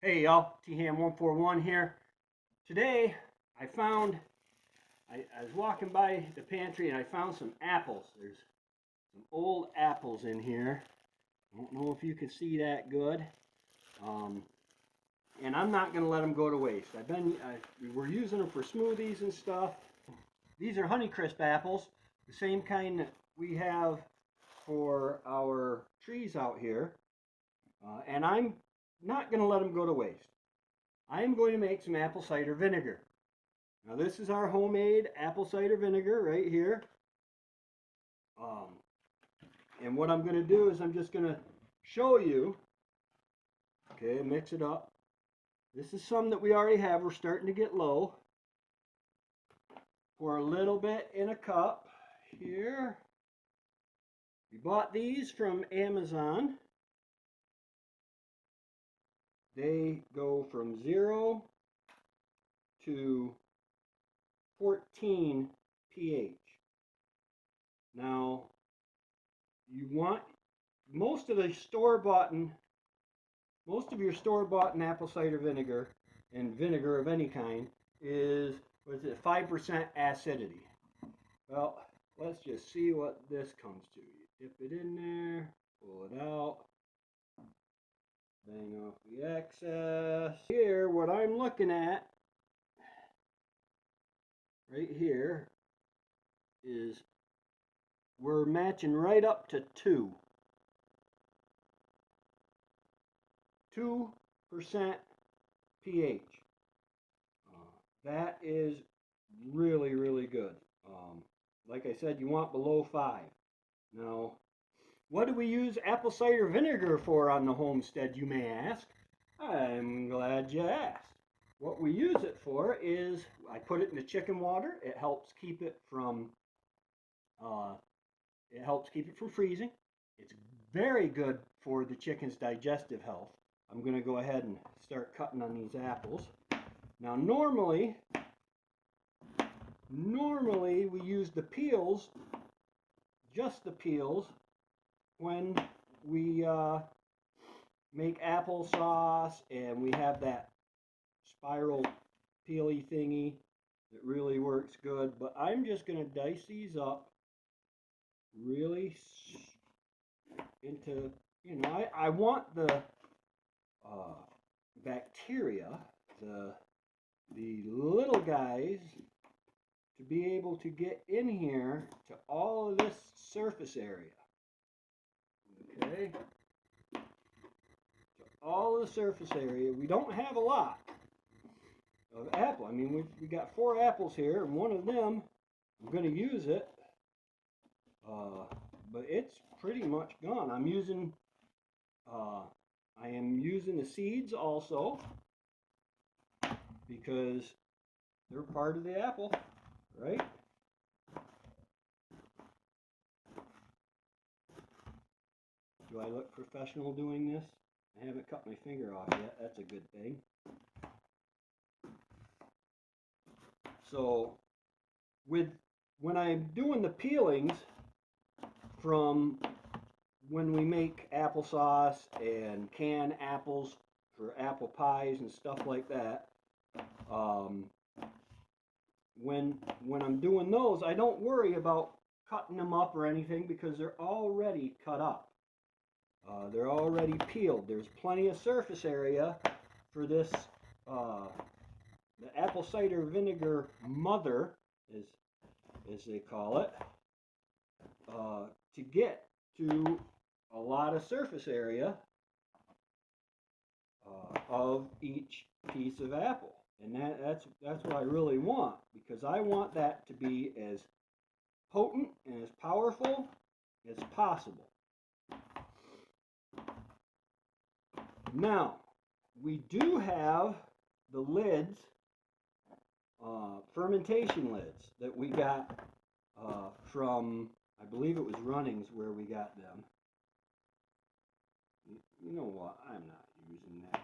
Hey y'all, T-Ham141 here. Today I was walking by the pantry and I found some apples. There's some old apples in here. I don't know if you can see that good. And I'm not going to let them go to waste. We're using them for smoothies and stuff. These are Honeycrisp apples, the same kind that we have for our trees out here. And I'm not going to let them go to waste. I am going to make some apple cider vinegar. Now this is our homemade apple cider vinegar right here. And what I'm going to do is I'm just going to show you. Okay, mix it up. This is some that we already have. We're starting to get low. Pour a little bit in a cup here. We bought these from Amazon. They go from 0 to 14 pH. Now, you want most of your store-bought apple cider vinegar and vinegar of any kind is, 5% acidity. Well, let's just see what this comes to. You dip it in there, pull it out, bang off the excess. Here, what I'm looking at right here is we're matching right up to 2% pH. That is really, really good. Like I said, you want below 5. Now, what do we use apple cider vinegar for on the homestead, you may ask? I'm glad you asked. What we use it for is, I put it in the chicken water. It helps keep it from freezing. It's very good for the chicken's digestive health. I'm going to go ahead and start cutting on these apples. Now normally we use the peels, just the peels, when we make applesauce and we have that spiral peely thingy that really works good. But I'm just going to dice these up really into, I want the bacteria, the little guys, to be able to get in here to all of this surface area. Okay? To all of the surface area. We don't have a lot of apple. I mean, we got 4 apples here, and one of them, I'm going to use it, but it's pretty much gone. I am using the seeds also, because they're part of the apple, right? Do I look professional doing this? I haven't cut my finger off yet. That's a good thing. So, when I'm doing the peelings from when we make applesauce and can apples for apple pies and stuff like that, when I'm doing those, I don't worry about cutting them up or anything because they're already cut up. They're already peeled. There's plenty of surface area for this, the apple cider vinegar mother, as they call it, to get to a lot of surface area of each piece of apple. And that's what I really want, because I want that to be as potent and as powerful as possible. Now, we do have the lids, fermentation lids, that we got from, I believe it was Runnings where we got them. You know what? I'm not using that.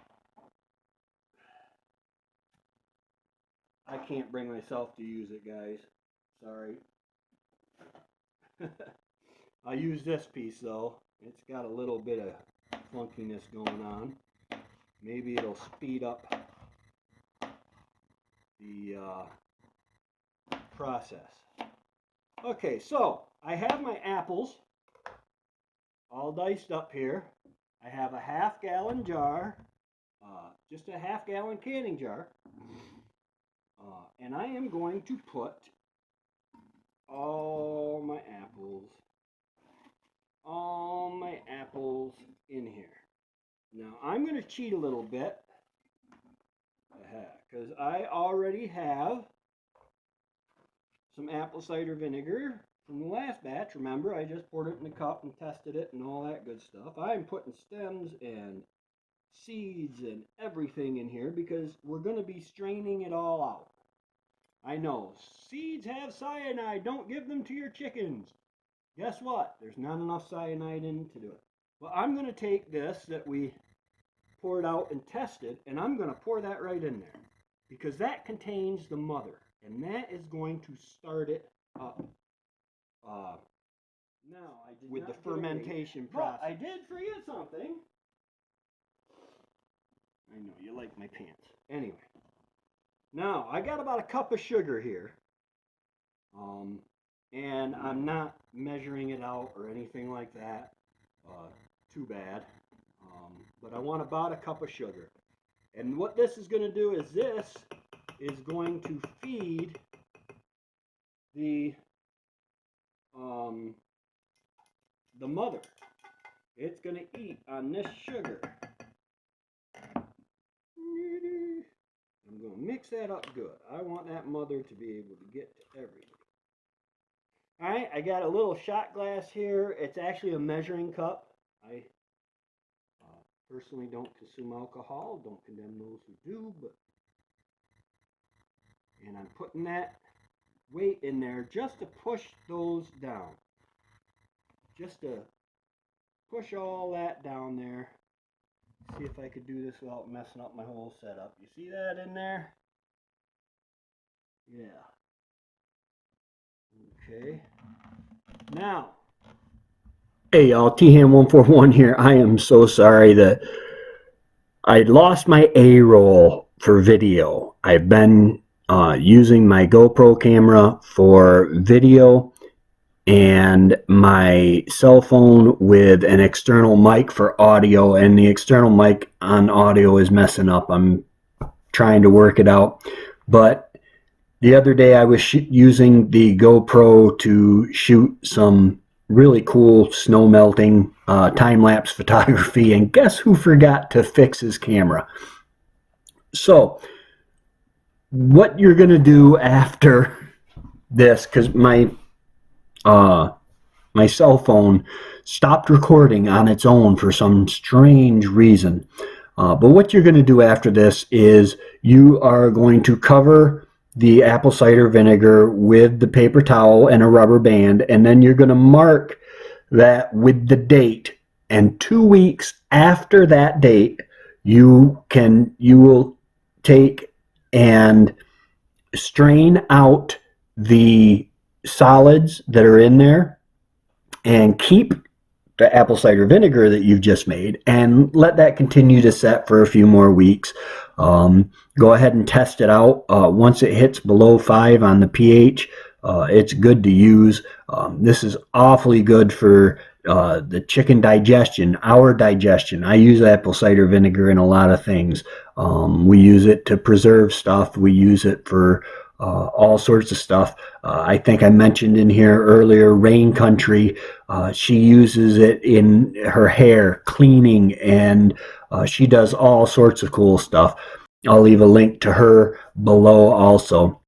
I can't bring myself to use it, guys. Sorry. I use this piece though. It's got a little bit of funkiness going on. Maybe it'll it'll speed up the process. Okay, so I have my apples all diced up here. I have a half-gallon jar, just a half-gallon canning jar, and I am going to put all my apples in here. Now I'm going to cheat a little bit because I already have some apple cider vinegar from the last batch. Remember, I just poured it in the cup and tested it and all that good stuff. I'm putting stems and seeds and everything in here because we're going to be straining it all out. I know, seeds have cyanide. Don't give them to your chickens. Guess what? There's not enough cyanide in to do it. Well, I'm going to take this that we poured out and tested, and I'm going to pour that right in there because that contains the mother, and that is going to start it up. Now, I did with the fermentation process. But I did forget something. I know, you like my pants. Anyway, now I got about a cup of sugar here. And I'm not measuring it out or anything like that. Too bad. But I want about a cup of sugar. And what this is going to do is this is going to feed the mother. It's going to eat on this sugar. I'm going to mix that up good. I want that mother to be able to get to everything. Alright, I got a little shot glass here. It's actually a measuring cup. I personally don't consume alcohol. Don't condemn those who do, and I'm putting that weight in there just to push those down. Just to push all that down there. See if I could do this without messing up my whole setup. You see that in there? Yeah. Okay. Now. Hey y'all, T-Ham141 here. I am so sorry that I lost my A-roll for video. I've been using my GoPro camera for video and my cell phone with an external mic for audio, and the external mic on audio is messing up. I'm trying to work it out, but the other day I was using the GoPro to shoot some really cool snow melting time-lapse photography, and guess who forgot to fix his camera? So what you're gonna do after this, because my cell phone stopped recording on its own for some strange reason, but what you're going to do after this is you are going to cover the apple cider vinegar with the paper towel and a rubber band, and then you're going to mark that with the date, and 2 weeks after that date you will take and strain out the solids that are in there and keep the apple cider vinegar that you've just made and let that continue to set for a few more weeks. Go ahead and test it out. Once it hits below 5 on the pH, it's good to use. This is awfully good for the chicken digestion, our digestion. I use apple cider vinegar in a lot of things. We use it to preserve stuff. We use it for all sorts of stuff. I think I mentioned in here earlier, Rain Country, she uses it in her hair cleaning, and she does all sorts of cool stuff. I'll leave a link to her below also.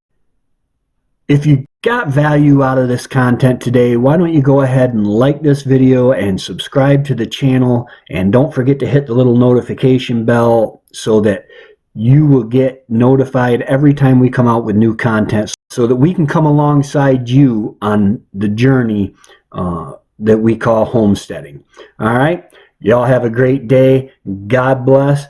If you got value out of this content today, why don't you go ahead and like this video and subscribe to the channel, and don't forget to hit the little notification bell so that you will get notified every time we come out with new content, so that we can come alongside you on the journey that we call homesteading. All right, y'all have a great day. God bless.